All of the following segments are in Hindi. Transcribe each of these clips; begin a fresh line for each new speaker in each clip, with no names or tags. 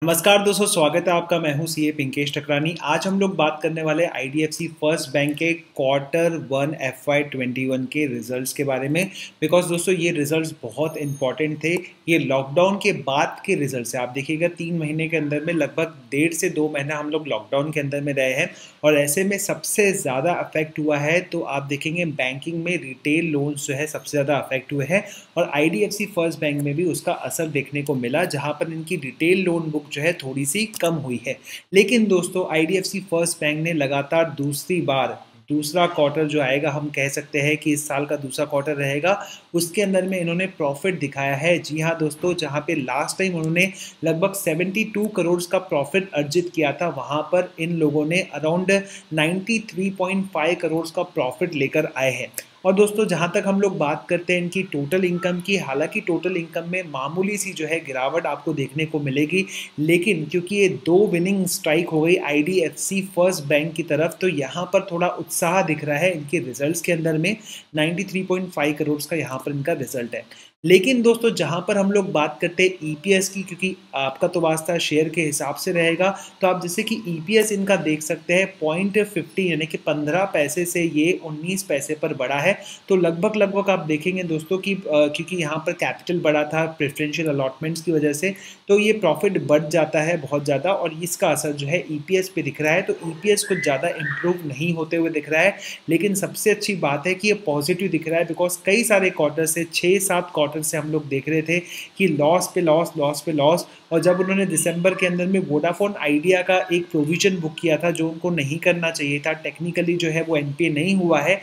नमस्कार दोस्तों, स्वागत है आपका। मैं हूं सीए पिंकेश ठकरानी। आज हम लोग बात करने वाले आईडीएफसी फर्स्ट बैंक के क्वार्टर 1 FY21 के रिजल्ट्स के बारे में। बिकॉज दोस्तों ये रिजल्ट्स बहुत इंपॉर्टेंट थे। ये लॉकडाउन के बाद के रिजल्ट्स है। आप देखिएगा 3 महीने के अंदर में लगभग 1.5 से 2 महीना हम लोग लॉकडाउन के अंदर में रहे हैं और ऐसे में सबसे ज़्यादा अफेक्ट हुआ है तो आप देखेंगे बैंकिंग में रिटेल लोन्स जो है सबसे ज़्यादा अफेक्ट हुए हैं और आईडीएफसी फर्स्ट बैंक में भी उसका असर देखने को मिला, जहाँ पर इनकी रिटेल लोन बुक जो है थोड़ी सी कम हुई है। लेकिन दोस्तों आईडीएफसी फर्स्ट बैंक ने लगातार दूसरी बार दूसरा क्वार्टर जो आएगा, हम कह सकते हैं कि इस साल का दूसरा क्वार्टर रहेगा, उसके अंदर में इन्होंने प्रॉफिट दिखाया है। जी हाँ दोस्तों, जहाँ पे लास्ट टाइम उन्होंने लगभग 72 करोड़ का प्रॉफिट अर्जित किया था, वहाँ पर इन लोगों ने अराउंड 93.5 करोड़ का प्रॉफिट लेकर आए हैं। और दोस्तों जहाँ तक हम लोग बात करते हैं इनकी टोटल इनकम की, हालांकि टोटल इनकम में मामूली सी जो है गिरावट आपको देखने को मिलेगी, लेकिन क्योंकि ये 2 विनिंग स्ट्राइक हो गई आईडीएफसी फर्स्ट बैंक की तरफ, तो यहाँ पर थोड़ा उत्साह दिख रहा है इनके रिजल्ट्स के अंदर में। 93.5 करोड़ का यहाँ पर इनका रिजल्ट है। लेकिन दोस्तों जहाँ पर हम लोग बात करते हैं ईपीएस की, क्योंकि आपका तो वास्ता शेयर के हिसाब से रहेगा, तो आप जैसे कि ईपीएस इनका देख सकते हैं 0.50 यानी कि 15 पैसे से ये 19 पैसे पर बढ़ा है। तो लगभग आप देखेंगे दोस्तों कि क्योंकि यहाँ पर कैपिटल बढ़ा था प्रेफरेंशियल अलॉटमेंट्स की वजह से, तो ये प्रॉफिट बढ़ जाता है बहुत ज़्यादा और इसका असर जो है ईपीएस पे दिख रहा है। तो ईपीएस कुछ ज़्यादा इम्प्रूव नहीं होते हुए दिख रहा है, लेकिन सबसे अच्छी बात है कि ये पॉजिटिव दिख रहा है। बिकॉज कई सारे क्वार्टर से 6-7 क्वार्टर से हम लोग देख रहे थे कि लॉस पे लॉस, और जब उन्होंने दिसंबर के अंदर में वोडाफोन आइडिया का एक प्रोविजन बुक किया था जो उनको नहीं करना चाहिए था, टेक्निकली जो है वो एनपीए नहीं हुआ है।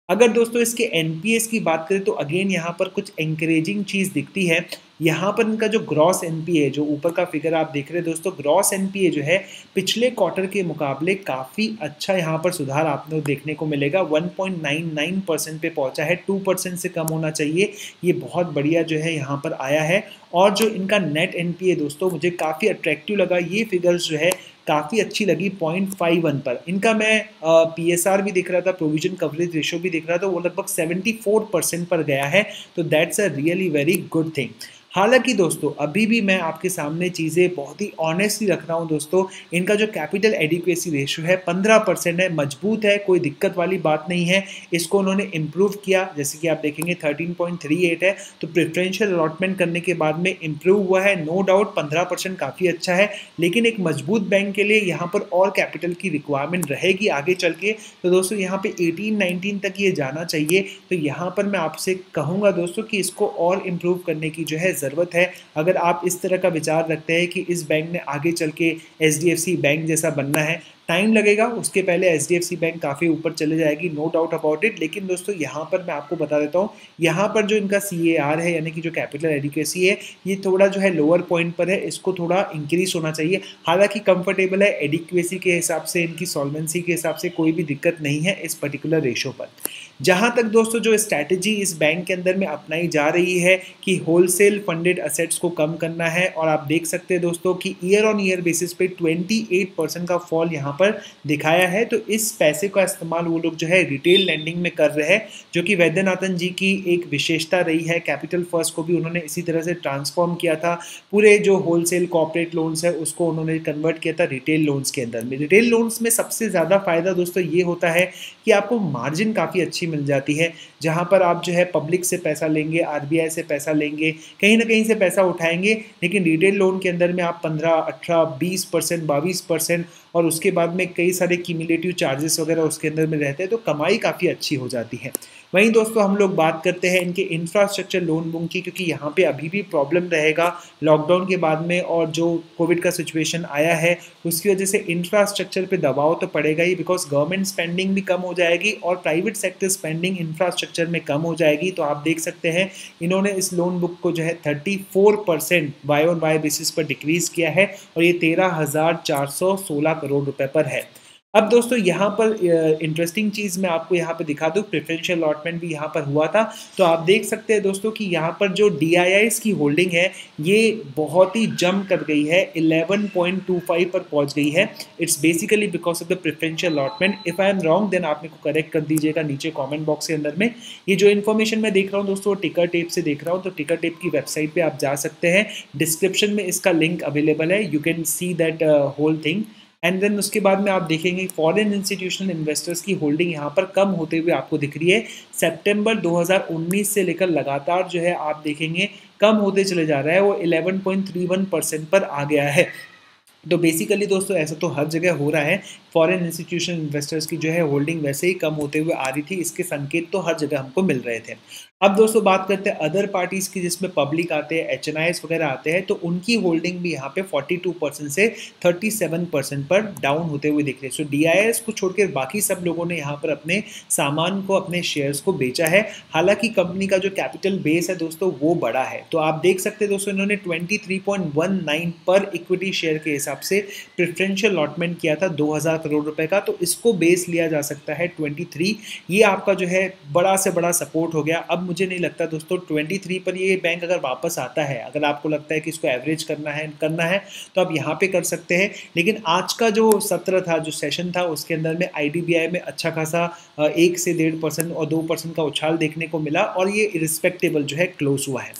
अगर दोस्तों इसके एनपीएस की बात करें तो अगेन यहाँ पर कुछ एनकरेजिंग चीज़ दिखती है। यहाँ पर इनका जो ग्रॉस एनपीए, जो ऊपर का फिगर आप देख रहे हैं दोस्तों, ग्रॉस एनपीए जो है पिछले क्वार्टर के मुकाबले काफ़ी अच्छा यहाँ पर सुधार आपको देखने को मिलेगा। 1.99% पे पहुँचा है, 2% से कम होना चाहिए। ये बहुत बढ़िया जो है यहाँ पर आया है। और जो इनका नेट एनपीए दोस्तों मुझे काफ़ी अट्रैक्टिव लगा, ये फिगर्स जो है काफ़ी अच्छी लगी 0.51 पर। इनका मैं पीएसआर भी दिख रहा था, प्रोविजन कवरेज रेशो भी दिख रहा था, वो लगभग 74% पर गया है। तो that's a really very good thing. हालांकि दोस्तों अभी भी मैं आपके सामने चीज़ें बहुत ही ऑनेस्टली रख रहा हूँ दोस्तों। इनका जो कैपिटल एडिक्वेसी रेशो है 15% है, मजबूत है, कोई दिक्कत वाली बात नहीं है। इसको उन्होंने इम्प्रूव किया, जैसे कि आप देखेंगे 13.38 है, तो प्रेफरेंशियल अलॉटमेंट करने के बाद में इम्प्रूव हुआ है। नो डाउट 15% काफ़ी अच्छा है, लेकिन एक मजबूत बैंक के लिए यहाँ पर और कैपिटल की रिक्वायरमेंट रहेगी आगे चल के। तो दोस्तों यहाँ पे 18-19 तक ये जाना चाहिए। तो यहाँ पर मैं आपसे कहूँगा दोस्तों कि इसको और इम्प्रूव करने की जो है ज़रूरत है। अगर आप इस तरह का विचार रखते हैं कि इस बैंक ने आगे चल के एचडीएफसी बैंक जैसा बनना है, टाइम लगेगा, उसके पहले एचडीएफसी बैंक काफ़ी ऊपर चले जाएगी, नो डाउट अबाउट इट। लेकिन दोस्तों यहाँ पर मैं आपको बता देता हूँ, यहाँ पर जो इनका सीएआर है यानी कि जो कैपिटल एडिक्वेसी है, ये थोड़ा जो है लोअर पॉइंट पर है, इसको थोड़ा इंक्रीज होना चाहिए। हालांकि कंफर्टेबल है एडिक्वेसी के हिसाब से, इनकी सॉल्वेंसी के हिसाब से कोई भी दिक्कत नहीं है इस पर्टिकुलर रेशो पर। जहाँ तक दोस्तों जो स्ट्रैटेजी इस बैंक के अंदर में अपनाई जा रही है कि होलसेल फंडेड असेट्स को कम करना है, और आप देख सकते हैं दोस्तों कि ईयर ऑन ईयर बेसिस पे 28% का फॉल यहाँ पर दिखाया है। तो इस पैसे का इस्तेमाल वो लोग जो है रिटेल लैंडिंग में कर रहे हैं, जो कि वैद्यनाथन जी की एक विशेषता रही है। कैपिटल फर्स्ट को भी उन्होंने इसी तरह से ट्रांसफॉर्म किया था, पूरे जो होलसेल कॉर्पोरेट लोन्स है उसको उन्होंने कन्वर्ट किया था रिटेल लोन्स के अंदर में। रिटेल लोन्स में सबसे ज़्यादा फायदा दोस्तों ये होता है कि आपको मार्जिन काफ़ी अच्छी मिल जाती है, जहाँ पर आप जो है पब्लिक से पैसा लेंगे, आरबीआई से पैसा लेंगे, कहीं ना कहीं से पैसा उठाएंगे, लेकिन रिटेल लोन के अंदर में आप 15, 18, 20%, 22% और उसके बाद में कई सारे क्यूमुलेटिव चार्जेस वगैरह उसके अंदर में रहते हैं, तो कमाई काफ़ी अच्छी हो जाती है। वहीं दोस्तों हम लोग बात करते हैं इनके इंफ्रास्ट्रक्चर लोन बुक की, क्योंकि यहाँ पे अभी भी प्रॉब्लम रहेगा लॉकडाउन के बाद में, और जो कोविड का सिचुएशन आया है उसकी वजह से इंफ्रास्ट्रक्चर पे दबाव तो पड़ेगा ही, बिकॉज गवर्नमेंट स्पेंडिंग भी कम हो जाएगी और प्राइवेट सेक्टर स्पेंडिंग इंफ्रास्ट्रक्चर में कम हो जाएगी। तो आप देख सकते हैं इन्होंने इस लोन बुक को जो है 34% वाई ऑन वाई बेसिस पर डिक्रीज किया है और ये 13,416 करोड़ रुपए पर है। अब दोस्तों यहाँ पर इंटरेस्टिंग चीज़ मैं आपको यहाँ पे दिखा दूँ, प्रेफरेंशियल अलॉटमेंट भी यहाँ पर हुआ था। तो आप देख सकते हैं दोस्तों कि यहाँ पर जो डीआईआईज़ की होल्डिंग है, ये बहुत ही जंप कर गई है, 11.25 पर पहुँच गई है। It's basically because of the preferential allotment. If I am wrong then आप मेरे को करेक्ट कर दीजिएगा नीचे कॉमेंट बॉक्स के अंदर में। ये जो इन्फॉर्मेशन मैं देख रहा हूँ दोस्तों, टिकर टेप से देख रहा हूँ, तो टिकर टेप की वेबसाइट पर आप जा सकते हैं, डिस्क्रिप्शन में इसका लिंक अवेलेबल है, you can see that whole thing. And then उसके बाद में आप देखेंगे फॉरेन इंस्टीट्यूशनल इन्वेस्टर्स की होल्डिंग यहाँ पर कम होते हुए आपको दिख रही है। सितंबर 2019 से लेकर लगातार जो है आप देखेंगे कम होते चले जा रहा है, वो 11.31% पर आ गया है। तो बेसिकली दोस्तों ऐसा तो हर जगह हो रहा है, फॉरेन इंस्टीट्यूशनल इन्वेस्टर्स की जो है होल्डिंग वैसे ही कम होते हुए आ रही थी, इसके संकेत तो हर जगह हमको मिल रहे थे। अब दोस्तों बात करते हैं अदर पार्टीज़ की, जिसमें पब्लिक आते हैं, एचएनआईज़ वगैरह आते हैं, तो उनकी होल्डिंग भी यहाँ पे 42% से 37% पर डाउन होते हुए दिख रहे हैं। सो डीआईएस को छोड़कर बाकी सब लोगों ने यहाँ पर अपने सामान को, अपने शेयर्स को बेचा है। हालांकि कंपनी का जो कैपिटल बेस है दोस्तों वो बड़ा है, तो आप देख सकते हैं दोस्तों इन्होंने 23.19 पर इक्विटी शेयर के हिसाब से प्रेफरेंशियल अलॉटमेंट किया था 2000 करोड़ रुपए का, तो इसको बेस लिया जा सकता है 23। ये आपका जो है बड़ा से बड़ा सपोर्ट हो गया। अब मुझे नहीं लगता दोस्तों 23 पर ये बैंक अगर वापस आता है, अगर आपको लगता है कि इसको एवरेज करना है तो आप यहाँ पे कर सकते हैं। लेकिन आज का जो सत्र था, जो सेशन था, उसके अंदर में आईडीबीआई में अच्छा खासा 1 से 1.5% और 2% का उछाल देखने को मिला और ये इरिस्पेक्टेबल जो है क्लोज हुआ है।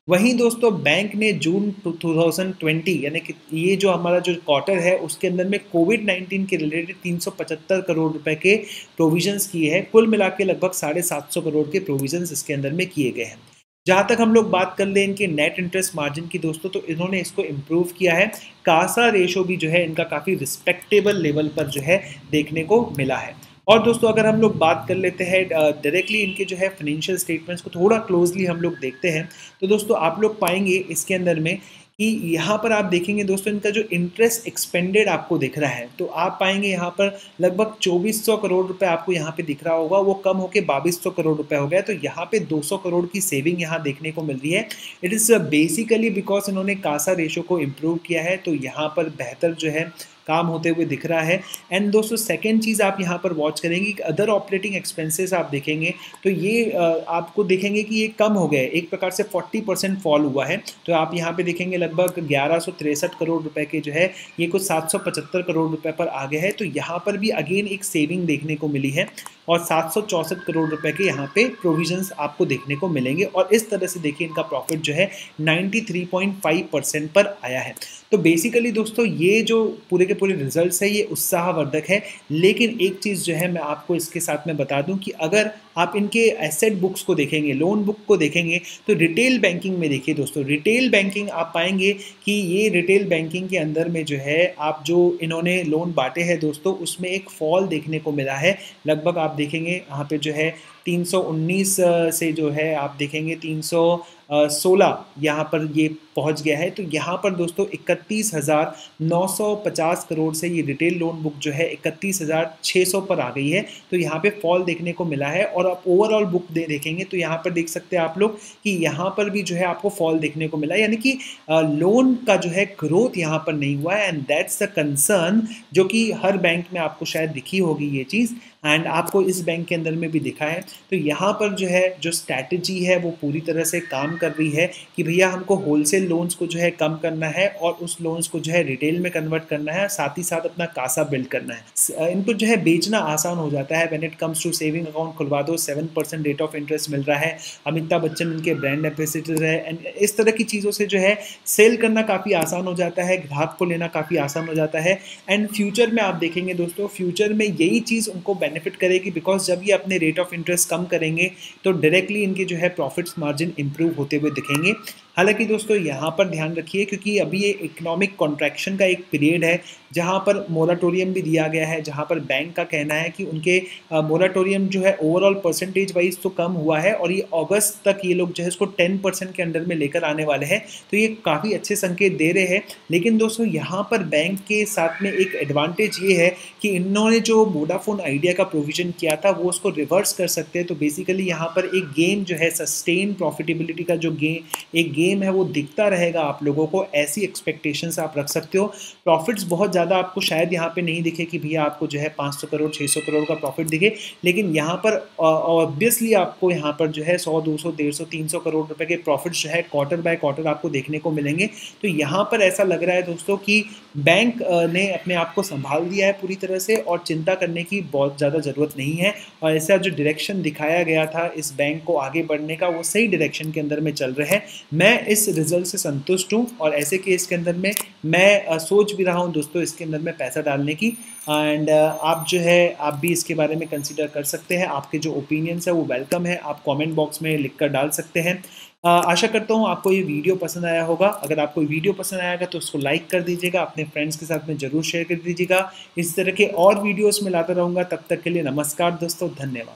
वहीं दोस्तों बैंक ने जून 2020 यानी कि ये जो हमारा जो क्वार्टर है उसके अंदर में कोविड-19 के रिलेटेड 375 करोड़ रुपए के प्रोविजंस किए हैं। कुल मिला के लगभग 750 करोड़ के प्रोविजंस इसके अंदर में किए गए हैं। जहाँ तक हम लोग बात कर लें इनके नेट इंटरेस्ट मार्जिन की दोस्तों, तो इन्होंने इसको इम्प्रूव किया है। कासा रेशो भी जो है इनका काफ़ी रिस्पेक्टेबल लेवल पर जो है देखने को मिला है। और दोस्तों अगर हम लोग बात कर लेते हैं डायरेक्टली इनके जो है फाइनेंशियल स्टेटमेंट्स को थोड़ा क्लोजली हम लोग देखते हैं, तो दोस्तों आप लोग पाएंगे इसके अंदर में कि यहाँ पर आप देखेंगे दोस्तों इनका जो इंटरेस्ट एक्सपेंडेड आपको दिख रहा है, तो आप पाएंगे यहाँ पर लगभग 2400 करोड़ रुपए आपको यहाँ पे दिख रहा होगा, वो कम होकर 2200 करोड़ रुपए हो गया। तो यहाँ पे 200 करोड़ की सेविंग यहाँ देखने को मिल रही है। इट इज़ बेसिकली बिकॉज इन्होंने कासा रेशो को इम्प्रूव किया है, तो यहाँ पर बेहतर जो है काम होते हुए दिख रहा है। एंड दोस्तों सेकंड चीज़ आप यहाँ पर वॉच करेंगे कि अदर ऑपरेटिंग एक्सपेंसेस आप देखेंगे तो ये आपको देखेंगे कि ये कम हो गए, एक प्रकार से 40% फॉल हुआ है। तो आप यहाँ पे देखेंगे लगभग 1163 करोड़ रुपए के जो है ये कुछ 775 करोड़ रुपए पर आ गए हैं। तो यहाँ पर भी अगेन एक सेविंग देखने को मिली है और 764 करोड़ रुपए के यहाँ पे प्रोविजंस आपको देखने को मिलेंगे। और इस तरह से देखिए इनका प्रॉफिट जो है 93.5% पर आया है। तो बेसिकली दोस्तों ये जो पूरे के पूरे रिजल्ट्स है ये उत्साहवर्धक है। लेकिन एक चीज़ जो है मैं आपको इसके साथ में बता दूं कि अगर आप इनके एसेट बुक्स को देखेंगे, लोन बुक को देखेंगे, तो रिटेल बैंकिंग में देखिए दोस्तों, रिटेल बैंकिंग आप पाएंगे कि ये रिटेल बैंकिंग के अंदर में जो है आप जो इन्होंने लोन बांटे हैं दोस्तों उसमें एक फॉल देखने को मिला है। लगभग आप देखेंगे यहाँ पे जो है 319 से जो है आप देखेंगे 316 यहाँ पर ये पहुँच गया है। तो यहाँ पर दोस्तों 31,950 करोड़ से ये रिटेल लोन बुक जो है 31,600 पर आ गई है। तो यहाँ पे फॉल देखने को मिला है। और आप ओवरऑल बुक देखेंगे तो यहाँ पर देख सकते हैं आप लोग कि यहाँ पर भी जो है आपको फॉल देखने को मिला, यानी कि लोन का जो है ग्रोथ यहाँ पर नहीं हुआ है। एंड दैट्स द कंसर्न जो कि हर बैंक में आपको शायद दिखी होगी ये चीज़, एंड आपको इस बैंक के अंदर में भी दिखा है। तो यहाँ पर जो है जो स्ट्रैटेजी है वो पूरी तरह से काम कर रही है कि भैया हमको होलसेल लोन्स को जो है कम करना है और उस लोन्स को जो है रिटेल में कन्वर्ट करना है, साथ ही साथ अपना कासा बिल्ड करना है। इनको जो है बेचना आसान हो जाता है। When it comes to saving account खुलवा दो, 7% रेट ऑफ इंटरेस्ट मिल रहा है, अमिताभ बच्चन इनके ब्रांड एम्बेसडर है, एंड इस तरह की चीज़ों से जो है सेल करना काफ़ी आसान हो जाता है, ग्राहक को लेना काफ़ी आसान हो जाता है। एंड फ्यूचर में आप देखेंगे दोस्तों, फ्यूचर में यही चीज़ उनको बेनिफिट करेगी, बिकॉज जब ये अपने रेट ऑफ इंटरेस्ट कम करेंगे तो डायरेक्टली इनके जो है प्रॉफिट्स मार्जिन इंप्रूव होते हुए दिखेंगे। हालांकि दोस्तों यहाँ पर ध्यान रखिए क्योंकि अभी ये इकोनॉमिक कॉन्ट्रैक्शन का एक पीरियड है जहाँ पर मोराटोरियम भी दिया गया है, जहाँ पर बैंक का कहना है कि उनके मोराटोरियम जो है ओवरऑल परसेंटेज वाइज तो कम हुआ है और ये अगस्त तक ये लोग जो है इसको 10% के अंडर में लेकर आने वाले हैं। तो ये काफ़ी अच्छे संकेत दे रहे हैं। लेकिन दोस्तों यहाँ पर बैंक के साथ में एक एडवांटेज ये है कि इन्होंने जो वोडाफोन आइडिया का प्रोविजन किया था वो उसको रिवर्स कर सकते हैं। तो बेसिकली यहाँ पर एक गेन जो है सस्टेन प्रॉफिटेबिलिटी का जो एक गेन गेम है वो दिखता रहेगा आप लोगों को, ऐसी एक्सपेक्टेशंस आप रख सकते हो। प्रॉफिट्स बहुत ज़्यादा आपको शायद यहाँ पे नहीं दिखे कि भैया आपको जो है 500 करोड़ 600 करोड़ का प्रॉफिट दिखे, लेकिन यहाँ पर ऑब्वियसली आपको यहाँ पर जो है 100 200 150 300 करोड़ रुपए के प्रॉफिट्स जो है क्वार्टर बाय क्वार्टर आपको देखने को मिलेंगे। तो यहाँ पर ऐसा लग रहा है दोस्तों कि बैंक ने अपने आप को संभाल दिया है पूरी तरह से और चिंता करने की बहुत ज़्यादा ज़रूरत नहीं है। और ऐसा जो डायरेक्शन दिखाया गया था इस बैंक को आगे बढ़ने का, वो सही डायरेक्शन के अंदर में चल रहे हैं। मैं इस रिजल्ट से संतुष्ट हूँ और ऐसे केस के अंदर में मैं सोच भी रहा हूँ दोस्तों इसके अंदर में पैसा डालने की। एंड आप जो है आप भी इसके बारे में कंसीडर कर सकते हैं। आपके जो ओपिनियंस है वो वेलकम है, आप कमेंट बॉक्स में लिख कर डाल सकते हैं। आशा करता हूँ आपको ये वीडियो पसंद आया होगा। अगर आपको वीडियो पसंद आएगा तो उसको लाइक कर दीजिएगा, अपने फ्रेंड्स के साथ में ज़रूर शेयर कर दीजिएगा। इस तरह के और वीडियोस में लाता रहूँगा। तब तक के लिए नमस्कार दोस्तों, धन्यवाद।